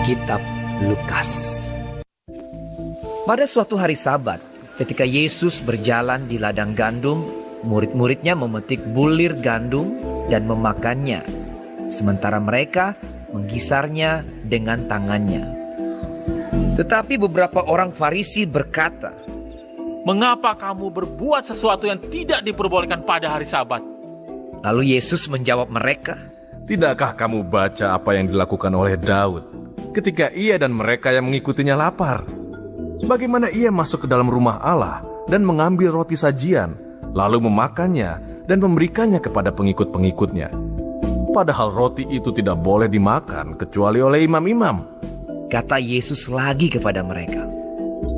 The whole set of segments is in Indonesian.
Kitab Lukas. Pada suatu hari Sabat, ketika Yesus berjalan di ladang gandum, murid-muridnya memetik bulir gandum dan memakannya, sementara mereka menggisarnya dengan tangannya. Tetapi beberapa orang Farisi berkata, "Mengapa kamu berbuat sesuatu yang tidak diperbolehkan pada hari Sabat?" Lalu Yesus menjawab mereka, Tidakkah kamu baca apa yang dilakukan oleh Daud ketika ia dan mereka yang mengikutinya lapar? Bagaimana ia masuk ke dalam rumah Allah dan mengambil roti sajian, lalu memakannya dan memberikannya kepada pengikut-pengikutnya. Padahal roti itu tidak boleh dimakan kecuali oleh imam-imam. kata Yesus lagi kepada mereka,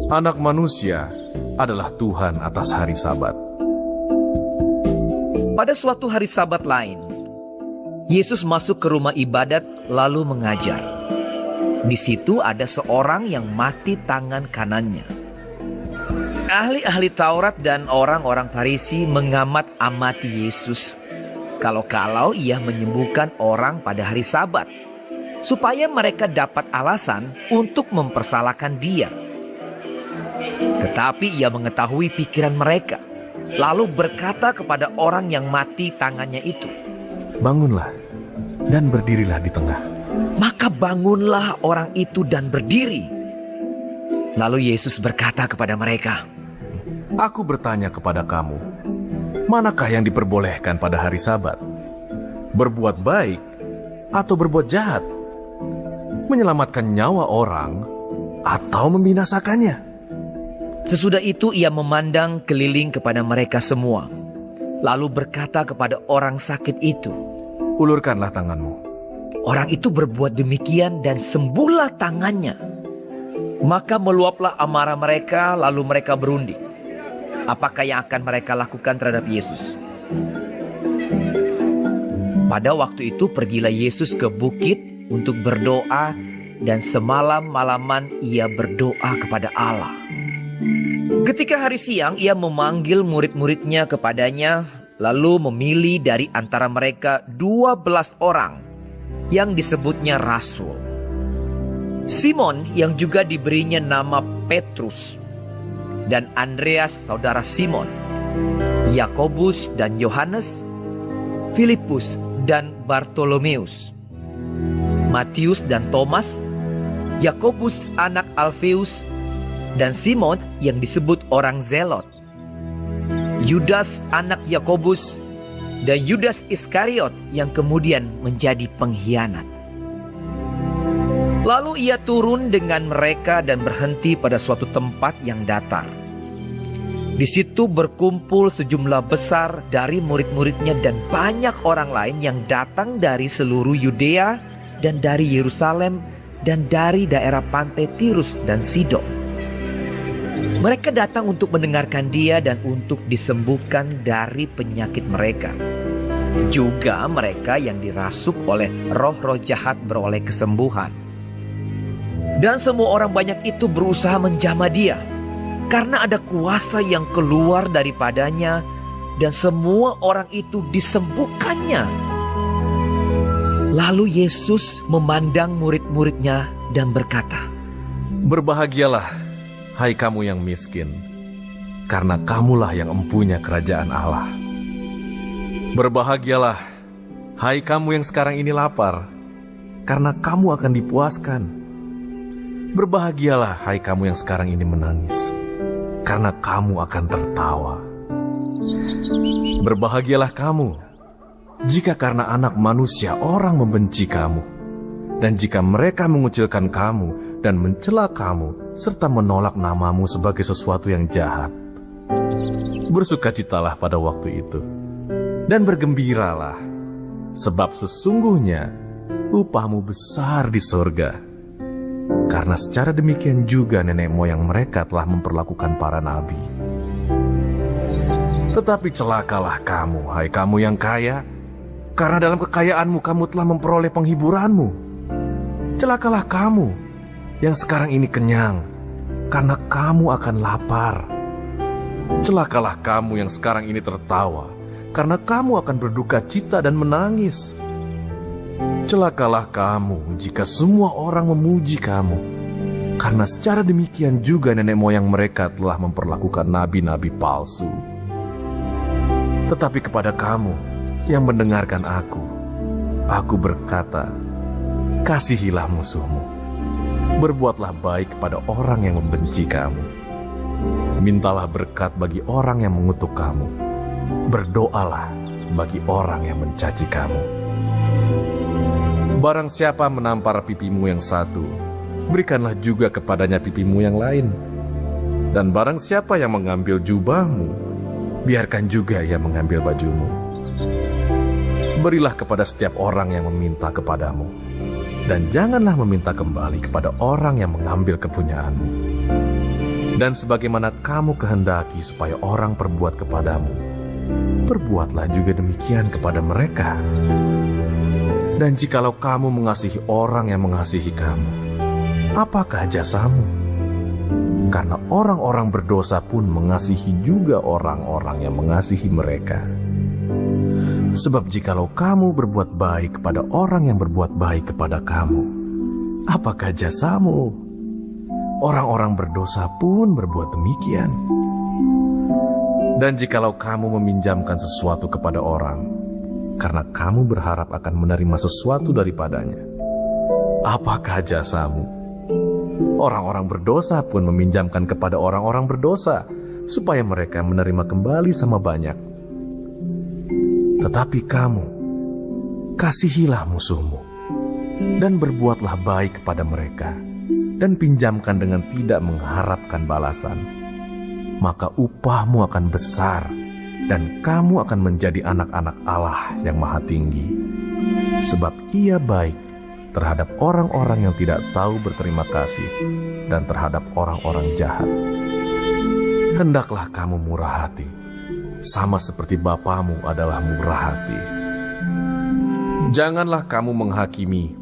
Anak manusia adalah Tuhan atas hari Sabat. pada suatu hari Sabat lain, Yesus masuk ke rumah ibadat lalu mengajar. Di situ ada seorang yang mati tangan kanannya. Ahli-ahli Taurat dan orang-orang Farisi mengamat-amati Yesus kalau-kalau ia menyembuhkan orang pada hari Sabat, supaya mereka dapat alasan untuk mempersalahkan dia. Tetapi ia mengetahui pikiran mereka, lalu berkata kepada orang yang mati tangannya itu, Bangunlah dan berdirilah di tengah. Maka bangunlah orang itu dan berdiri. Lalu Yesus berkata kepada mereka, Aku bertanya kepada kamu, manakah yang diperbolehkan pada hari Sabat? Berbuat baik atau berbuat jahat? Menyelamatkan nyawa orang atau membinasakannya? Sesudah itu ia memandang keliling kepada mereka semua, lalu berkata kepada orang sakit itu, Ulurkanlah tanganmu. Orang itu berbuat demikian dan sembuhlah tangannya. Maka meluaplah amarah mereka, lalu mereka berunding. Apakah yang akan mereka lakukan terhadap Yesus? Pada waktu itu pergilah Yesus ke bukit untuk berdoa, dan semalam-malaman ia berdoa kepada Allah. Ketika hari siang ia memanggil murid-muridnya kepadanya, lalu memilih dari antara mereka 12 orang yang disebutnya rasul. Simon yang juga diberinya nama Petrus, dan Andreas saudara Simon, Yakobus dan Yohanes, Filipus dan Bartolomeus, Matius dan Thomas, Yakobus anak Alfeus, dan Simon yang disebut orang Zelot, Yudas anak Yakobus, dan Yudas Iskariot yang kemudian menjadi pengkhianat. Lalu ia turun dengan mereka dan berhenti pada suatu tempat yang datar. Di situ berkumpul sejumlah besar dari murid-muridnya dan banyak orang lain yang datang dari seluruh Yudea dan dari Yerusalem dan dari daerah pantai Tirus dan Sidon. Mereka datang untuk mendengarkan dia dan untuk disembuhkan dari penyakit mereka. Juga mereka yang dirasuk oleh roh-roh jahat beroleh kesembuhan. Dan semua orang banyak itu berusaha menjamah dia, karena ada kuasa yang keluar daripadanya, dan semua orang itu disembuhkannya. Lalu Yesus memandang murid-muridnya dan berkata, Berbahagialah, hai kamu yang miskin, karena kamulah yang empunya kerajaan Allah. Berbahagialah, hai kamu yang sekarang ini lapar, karena kamu akan dipuaskan. Berbahagialah, hai kamu yang sekarang ini menangis, karena kamu akan tertawa. Berbahagialah kamu, jika karena anak manusia orang membenci kamu, dan jika mereka mengucilkan kamu dan mencela kamu, serta menolak namamu sebagai sesuatu yang jahat. Bersukacitalah pada waktu itu, dan bergembiralah, sebab sesungguhnya upahmu besar di surga. Karena secara demikian juga nenek moyang mereka telah memperlakukan para nabi. Tetapi celakalah kamu, hai kamu yang kaya, karena dalam kekayaanmu kamu telah memperoleh penghiburanmu. Celakalah kamu yang sekarang ini kenyang, karena kamu akan lapar. Celakalah kamu yang sekarang ini tertawa, karena kamu akan berduka cita dan menangis. Celakalah kamu jika semua orang memuji kamu, karena secara demikian juga nenek moyang mereka telah memperlakukan nabi-nabi palsu. Tetapi kepada kamu yang mendengarkan aku berkata, kasihilah musuhmu, berbuatlah baik kepada orang yang membenci kamu, mintalah berkat bagi orang yang mengutuk kamu, berdoalah bagi orang yang mencaci kamu. Barang siapa menampar pipimu yang satu, berikanlah juga kepadanya pipimu yang lain. Dan barang siapa yang mengambil jubahmu, biarkan juga ia mengambil bajumu. Berilah kepada setiap orang yang meminta kepadamu, dan janganlah meminta kembali kepada orang yang mengambil kepunyaanmu. Dan sebagaimana kamu kehendaki supaya orang perbuat kepadamu, perbuatlah juga demikian kepada mereka. Dan jikalau kamu mengasihi orang yang mengasihi kamu, apakah jasamu? Karena orang-orang berdosa pun mengasihi juga orang-orang yang mengasihi mereka. Sebab jikalau kamu berbuat baik kepada orang yang berbuat baik kepada kamu, apakah jasamu? Orang-orang berdosa pun berbuat demikian. Dan jikalau kamu meminjamkan sesuatu kepada orang, karena kamu berharap akan menerima sesuatu daripadanya, apakah jasamu? Orang-orang berdosa pun meminjamkan kepada orang-orang berdosa, supaya mereka menerima kembali sama banyak. Tetapi kamu, kasihilah musuhmu, dan berbuatlah baik kepada mereka, dan pinjamkan dengan tidak mengharapkan balasan. Maka upahmu akan besar, dan kamu akan menjadi anak-anak Allah yang Maha Tinggi. Sebab Ia baik terhadap orang-orang yang tidak tahu berterima kasih dan terhadap orang-orang jahat. Hendaklah kamu murah hati, sama seperti Bapamu adalah murah hati. Janganlah kamu menghakimi,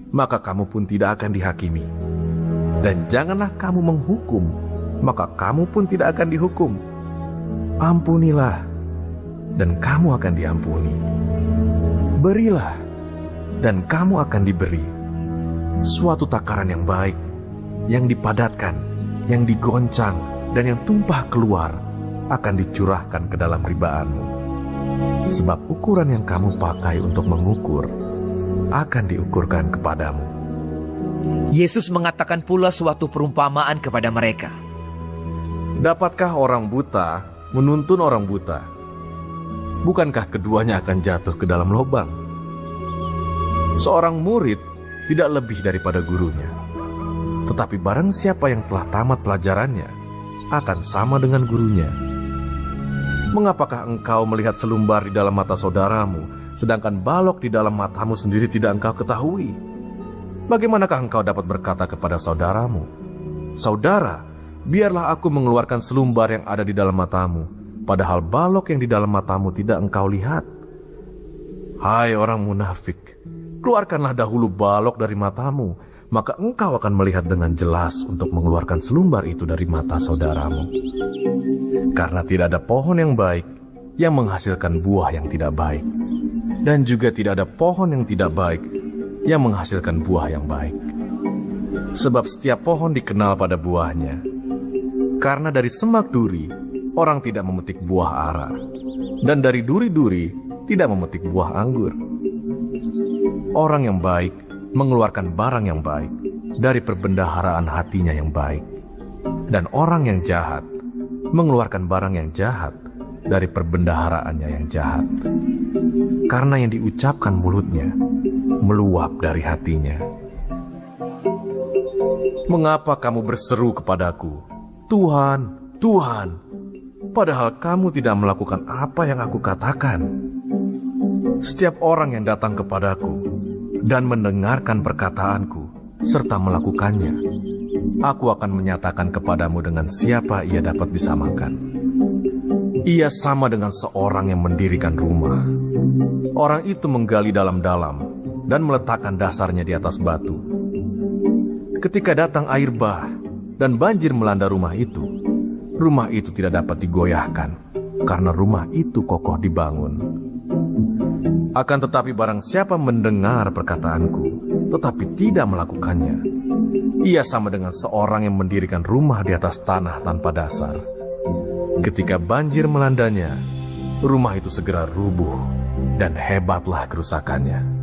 maka kamu pun tidak akan dihakimi. Dan janganlah kamu menghukum, maka kamu pun tidak akan dihukum. Ampunilah, dan kamu akan diampuni. Berilah, dan kamu akan diberi. Suatu takaran yang baik, yang dipadatkan, yang digoncang, dan yang tumpah keluar, akan dicurahkan ke dalam ribaanmu. Sebab ukuran yang kamu pakai untuk mengukur, akan diukurkan kepadamu. Yesus mengatakan pula suatu perumpamaan kepada mereka. Dapatkah orang buta menuntun orang buta? Bukankah keduanya akan jatuh ke dalam lubang? Seorang murid tidak lebih daripada gurunya. Tetapi barang siapa yang telah tamat pelajarannya, akan sama dengan gurunya. Mengapakah engkau melihat selumbar di dalam mata saudaramu, sedangkan balok di dalam matamu sendiri tidak engkau ketahui? Bagaimanakah engkau dapat berkata kepada saudaramu, "Saudara, biarlah aku mengeluarkan selumbar yang ada di dalam matamu," padahal balok yang di dalam matamu tidak engkau lihat? Hai orang munafik, keluarkanlah dahulu balok dari matamu, maka engkau akan melihat dengan jelas untuk mengeluarkan selumbar itu dari mata saudaramu. Karena tidak ada pohon yang baik yang menghasilkan buah yang tidak baik, dan juga tidak ada pohon yang tidak baik yang menghasilkan buah yang baik. Sebab setiap pohon dikenal pada buahnya. Karena dari semak duri orang tidak memetik buah ara, dan dari duri-duri tidak memetik buah anggur. Orang yang baik mengeluarkan barang yang baik dari perbendaharaan hatinya yang baik, dan orang yang jahat mengeluarkan barang yang jahat dari perbendaharaannya yang jahat. Karena yang diucapkan mulutnya meluap dari hatinya. Mengapa kamu berseru kepadaku, "Tuhan, Tuhan," padahal kamu tidak melakukan apa yang aku katakan? Setiap orang yang datang kepadaku dan mendengarkan perkataanku serta melakukannya, aku akan menyatakan kepadamu dengan siapa ia dapat disamakan. Ia sama dengan seorang yang mendirikan rumah. Orang itu menggali dalam-dalam dan meletakkan dasarnya di atas batu. Ketika datang air bah dan banjir melanda rumah itu tidak dapat digoyahkan, karena rumah itu kokoh dibangun. Akan tetapi barang siapa mendengar perkataanku, tetapi tidak melakukannya, ia sama dengan seorang yang mendirikan rumah di atas tanah tanpa dasar. Ketika banjir melandanya, rumah itu segera rubuh dan hebatlah kerusakannya.